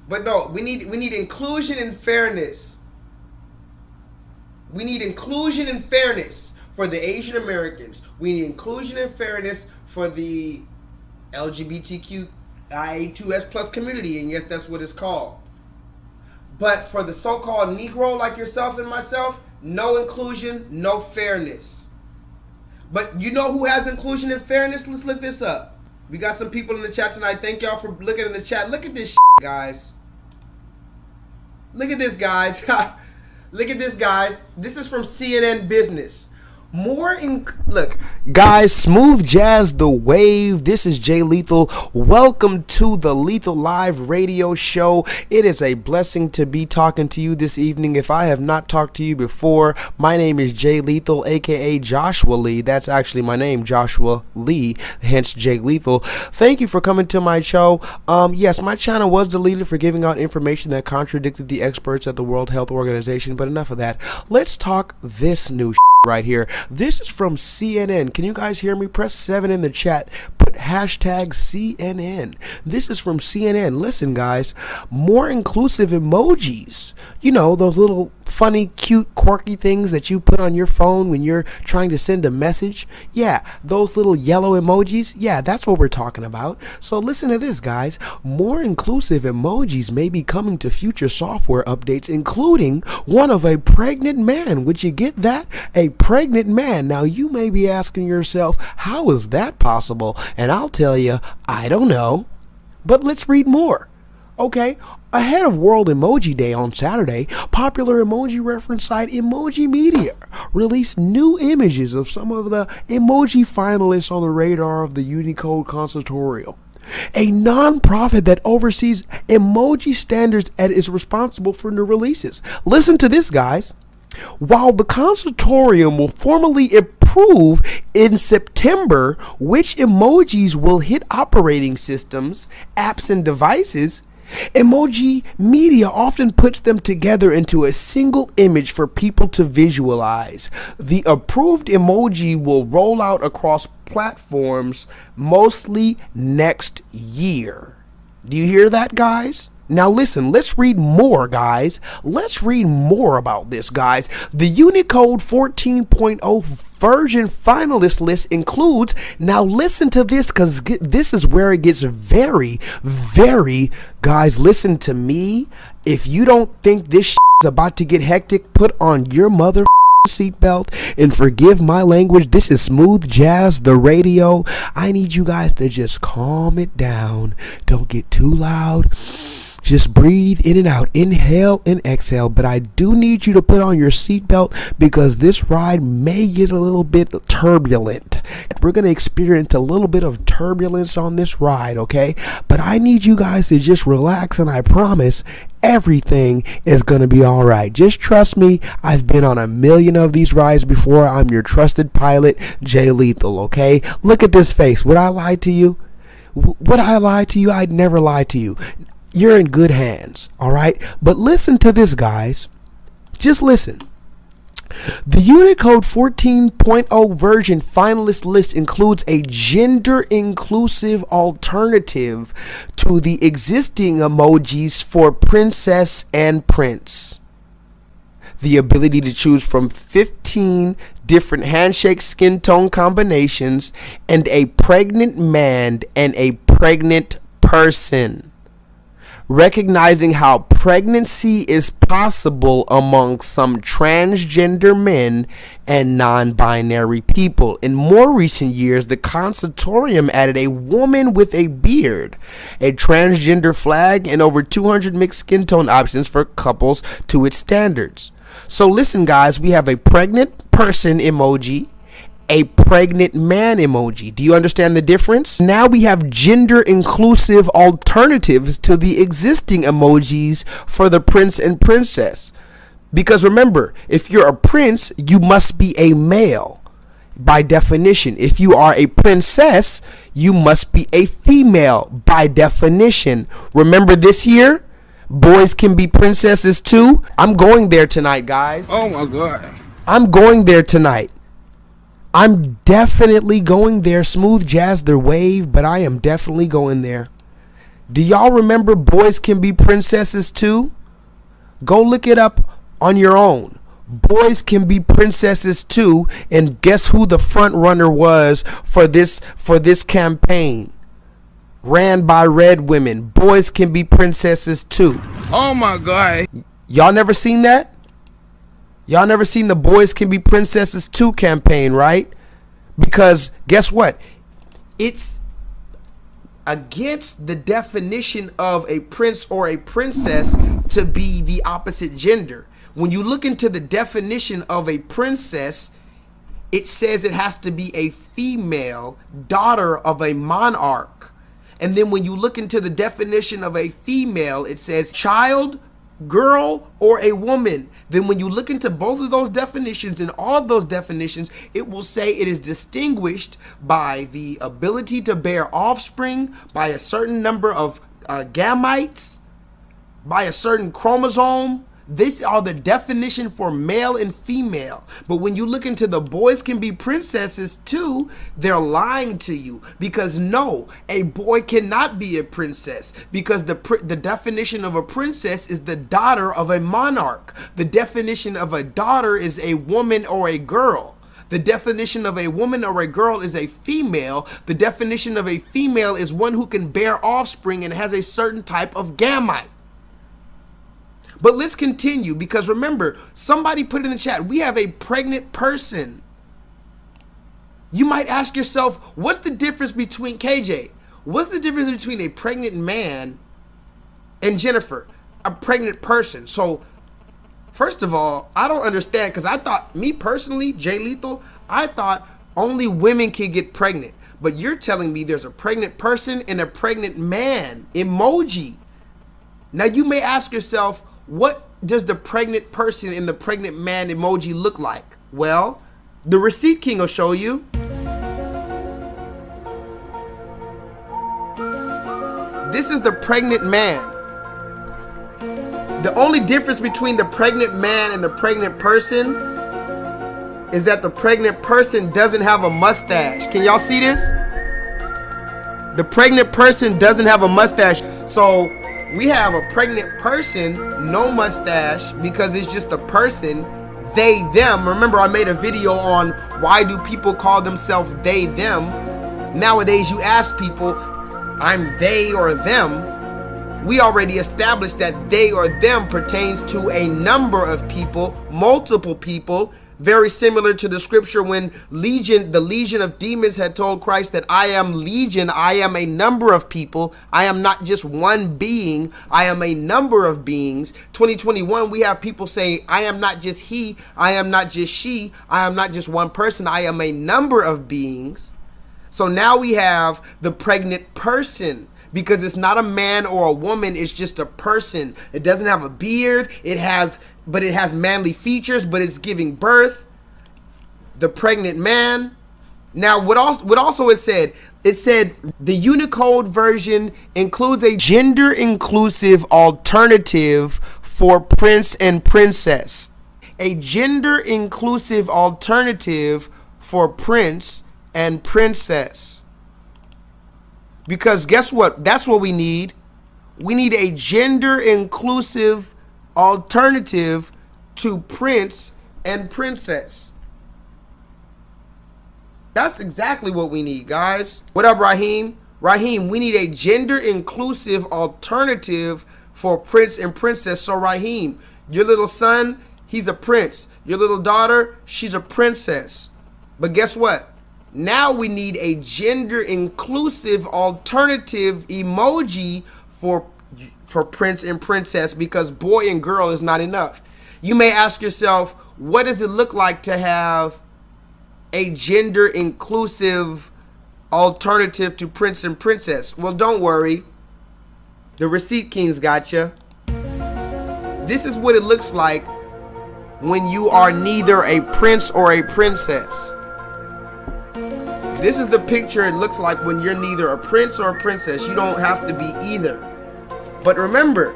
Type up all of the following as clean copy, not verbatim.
But no, we need inclusion and fairness. We need inclusion and fairness for the Asian Americans. We need inclusion and fairness for the LGBTQIA2S plus community, and yes, that's what it's called. But for the so-called Negro like yourself and myself, no inclusion, no fairness. But you know who has inclusion and fairness? Let's look this up. We got some people in the chat tonight. Thank y'all for looking in the chat. Look at this shit, guys. Look at this, guys. Look at this, guys. This is from CNN Business. Look, guys, smooth jazz the wave. This is J-Lethal. Welcome to the Lethal Live radio show. It is a blessing to be talking to you this evening. If I have not talked to you before, my name is J-Lethal, aka Joshua Lee. That's actually my name, Joshua Lee, hence J-Lethal. Thank you for coming to my show. Yes, my channel was deleted for giving out information that contradicted the experts at the World Health Organization, but enough of that. Let's talk this new right here. This is from CNN. Can you guys hear me? Press 7 in the chat. Put hashtag CNN. This is from CNN. Listen, guys, more inclusive emojis. You know, those little funny, cute, quirky things that you put on your phone when you're trying to send a message. Yeah, those little yellow emojis. Yeah, that's what we're talking about. So listen to this, guys. More inclusive emojis may be coming to future software updates, including one of a pregnant man. Would you get that? A pregnant man. Now, you may be asking yourself, how is that possible? And I'll tell you, I don't know. But let's read more. Okay, ahead of World Emoji Day on Saturday, popular emoji reference site Emoji Media released new images of some of the emoji finalists on the radar of the Unicode Consortium, a non-profit that oversees emoji standards and is responsible for new releases. Listen to this, guys. While the consortium will formally approve in September which emojis will hit operating systems, apps, and devices, Emoji Media often puts them together into a single image for people to visualize. The approved emoji will roll out across platforms mostly next year. Do you hear that, guys? Now listen, let's read more, guys. Let's read more about this, guys. The Unicode 14.0 version finalist list includes, now listen to this, because this is where it gets very, guys, listen to me. If you don't think this is about to get hectic, put on your mother seatbelt and forgive my language. This is smooth jazz, the radio. I need you guys to just calm it down. Don't get too loud. Just breathe in and out, inhale and exhale. But I do need you to put on your seatbelt because this ride may get a little bit turbulent. We're going to experience a little bit of turbulence on this ride, okay? But I need you guys to just relax, and I promise everything is going to be all right. Just trust me. I've been on a million of these rides before. I'm your trusted pilot, J-Lethal, okay? Look at this face. Would I lie to you? Would I lie to you? I'd never lie to you. You're in good hands, all right? But listen to this, guys. Just listen. The Unicode 14.0 version finalist list includes a gender-inclusive alternative to the existing emojis for princess and prince. The ability to choose from 15 different handshake skin tone combinations and a pregnant man and a pregnant person. Recognizing how pregnancy is possible among some transgender men and non-binary people. In more recent years, the consortium added a woman with a beard, a transgender flag, and over 200 mixed skin tone options for couples to its standards. So listen, guys, we have a pregnant person emoji, a pregnant man emoji. Do you understand the difference? Now we have gender inclusive alternatives to the existing emojis for the prince and princess. Because remember, if you're a prince, you must be a male by definition. If you are a princess, you must be a female by definition. Remember this here? Boys can be princesses too. I'm going there tonight, guys. Oh my God. I'm going there tonight. I'm definitely going there. Smooth jazz, the wave, but I am definitely going there. Do y'all remember boys can be princesses too? Go look it up on your own. Boys can be princesses too, and guess who the front runner was for this campaign? Ran by red women. Boys can be princesses too. Oh my God. Y'all never seen that? Y'all never seen the Boys Can Be Princesses too campaign, right? Because guess what? It's against the definition of a prince or a princess to be the opposite gender. When you look into the definition of a princess, it says it has to be a female daughter of a monarch. And then when you look into the definition of a female, it says child, girl, or a woman. Then when you look into both of those definitions, and all of those definitions, it will say it is distinguished by the ability to bear offspring, by a certain number of gametes, by a certain chromosome. These are the definition for male and female. But when you look into the Boys Can Be Princesses too, they're lying to you, because no, a boy cannot be a princess, because the definition of a princess is the daughter of a monarch. The definition of a daughter is a woman or a girl. The definition of a woman or a girl is a female. The definition of a female is one who can bear offspring and has a certain type of gamete. But let's continue, because remember, somebody put in the chat, we have a pregnant person. You might ask yourself, what's the difference between KJ? What's the difference between a pregnant man and Jennifer, a pregnant person? So first of all, I don't understand, because I thought, me personally, J-Lethal, I thought only women can get pregnant. But you're telling me there's a pregnant person and a pregnant man. Emoji. Now you may ask yourself, what does the pregnant person and the pregnant man emoji look like? Well, the Receipt King will show you. This is the pregnant man. The only difference between the pregnant man and the pregnant person is that the pregnant person doesn't have a mustache. Can y'all see this? The pregnant person doesn't have a mustache. So we have a pregnant person, no mustache, because it's just a person, they, them. Remember, I made a video on why do people call themselves they, them. Nowadays, you ask people, I'm they or them. We already established that they or them pertains to a number of people, multiple people. Very similar to the scripture when the legion of demons had told Christ that I am legion, I am a number of people, I am not just one being, I am a number of beings. 2021, we have people saying, I am not just he, I am not just she, I am not just one person, I am a number of beings. So now we have the pregnant person, because it's not a man or a woman, it's just a person. It doesn't have a beard, it has manly features, but it's giving birth. The pregnant man. Now what also it said the Unicode version includes a gender inclusive alternative for prince and princess. A gender inclusive alternative for prince and princess. Because guess what? That's what we need. We need a gender inclusive alternative to prince and princess. That's exactly what we need, guys. What up, Raheem? Raheem, we need a gender inclusive alternative for prince and princess. So Raheem, your little son, he's a prince. Your little daughter, she's a princess. But guess what? Now we need a gender inclusive alternative emoji for prince and princess, because boy and girl is not enough. You may ask yourself, what does it look like to have a gender inclusive alternative to prince and princess? Well, don't worry. The Receipt King's got you. This is what it looks like when you are neither a prince or a princess. This is the picture it looks like when you're neither a prince or a princess. You don't have to be either. But remember,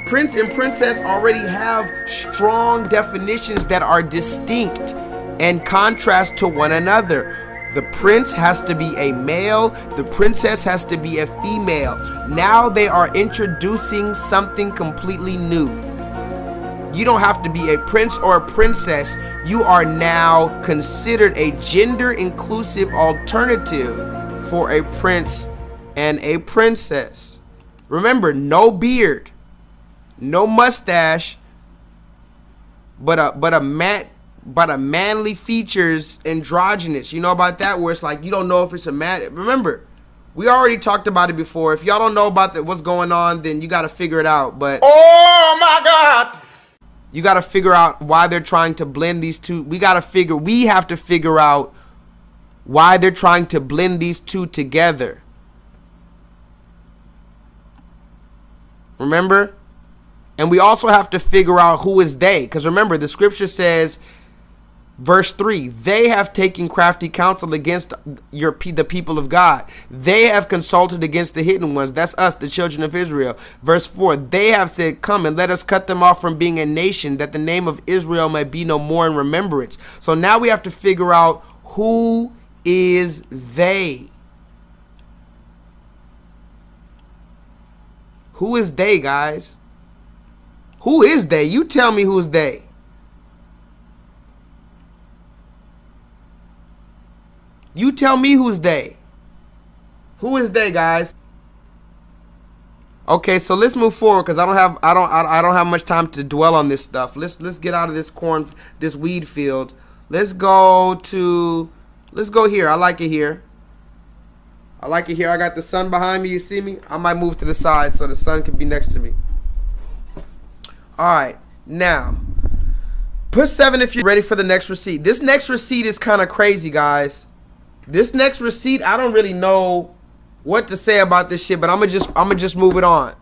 prince and princess already have strong definitions that are distinct and contrast to one another. The prince has to be a male. The princess has to be a female. Now they are introducing something completely new. You don't have to be a prince or a princess. You are now considered a gender-inclusive alternative for a prince and a princess. Remember, no beard, no mustache, but a manly features, androgynous. You know about that, where it's like you don't know if it's a man. Remember, we already talked about it before. If y'all don't know about what's going on, then you got to figure it out. But oh my God, you got to figure out why they're trying to blend these two. We have to figure out why they're trying to blend these two together. Remember? And we also have to figure out who is they. Because remember, the scripture says, verse 3, they have taken crafty counsel against the people of God. They have consulted against the hidden ones. That's us, the children of Israel. Verse 4, they have said, come and let us cut them off from being a nation, that the name of Israel may be no more in remembrance. So now we have to figure out who is they. Who is they, guys? Who is they? You tell me who's they. You tell me who's they. Who is they, guys? Okay, so let's move forward because I don't have much time to dwell on this stuff. Let's get out of this weed field. Let's go here. I like it here. I like it here. I got the sun behind me. You see me? I might move to the side so the sun can be next to me. All right, now put 7 if you're ready for the next receipt. This next receipt is kind of crazy, guys. This next receipt, I don't really know what to say about this shit, but I'm gonna just move it on.